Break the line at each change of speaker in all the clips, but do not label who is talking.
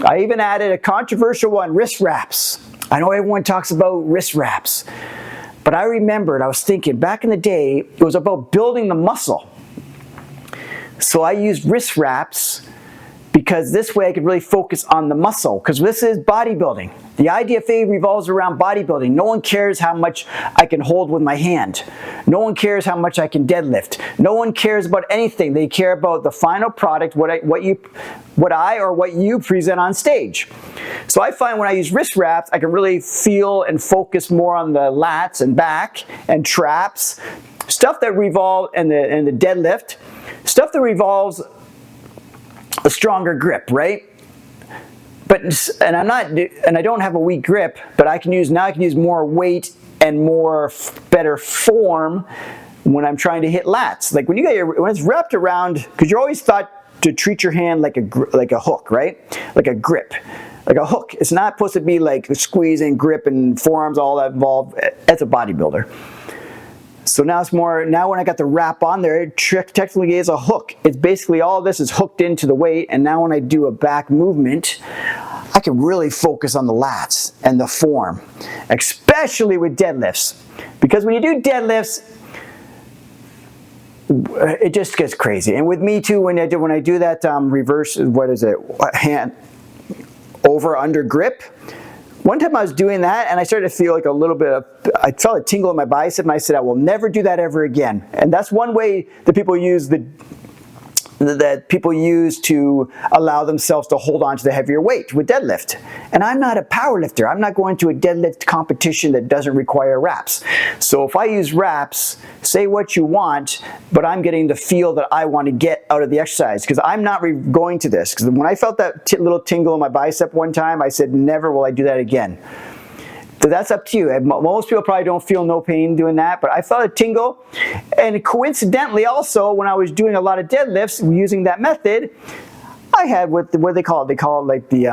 I even added a controversial one, wrist wraps. I know everyone talks about wrist wraps, but I remembered, I was thinking, back in the day, it was about building the muscle. So I used wrist wraps because this way I could really focus on the muscle, because this is bodybuilding. The IDFA revolves around bodybuilding. No one cares how much I can hold with my hand. No one cares how much I can deadlift. No one cares about anything. They care about the final product, what you present on stage. So I find when I use wrist wraps, I can really feel and focus more on the lats and back and traps, stuff that revolve and the deadlift, stuff that revolves a stronger grip, right? And I don't have a weak grip, but I can use more weight and better form when I'm trying to hit lats. Like when it's wrapped around, because you're always thought to treat your hand like a hook, right? Like a grip, like a hook. It's not supposed to be like the squeeze and grip and forearms all that involved. As a bodybuilder. So now it's more, now when I got the wrap on there, it technically is a hook. It's basically all this is hooked into the weight, and now when I do a back movement, I can really focus on the lats and the form, especially with deadlifts. Because when you do deadlifts, it just gets crazy. And with me too, when I do that reverse, hand over under grip, one time I was doing that and I started to feel like I felt a tingle in my bicep, and I said, I will never do that ever again. And that's one way that people use to allow themselves to hold on to the heavier weight with deadlift. And I'm not a power lifter. I'm not going to a deadlift competition that doesn't require wraps. So if I use wraps, say what you want, but I'm getting the feel that I want to get out of the exercise, because I'm not going to this. Because when I felt that little tingle in my bicep one time, I said, never will I do that again. So that's up to you. Most people probably don't feel no pain doing that, but I felt a tingle. And coincidentally also, when I was doing a lot of deadlifts using that method, I had what they call it like the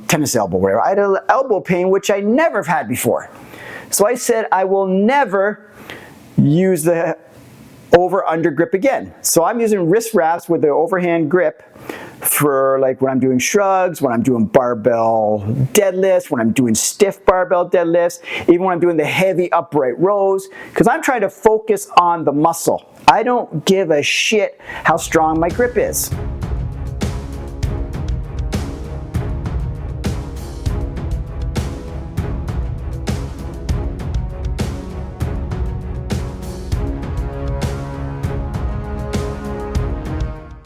tennis elbow, whatever. I had an elbow pain, which I never have had before. So I said, I will never use the over-under grip again. So I'm using wrist wraps with the overhand grip for like when I'm doing shrugs, when I'm doing barbell deadlifts, when I'm doing stiff barbell deadlifts, even when I'm doing the heavy upright rows, because I'm trying to focus on the muscle. I don't give a shit how strong my grip is.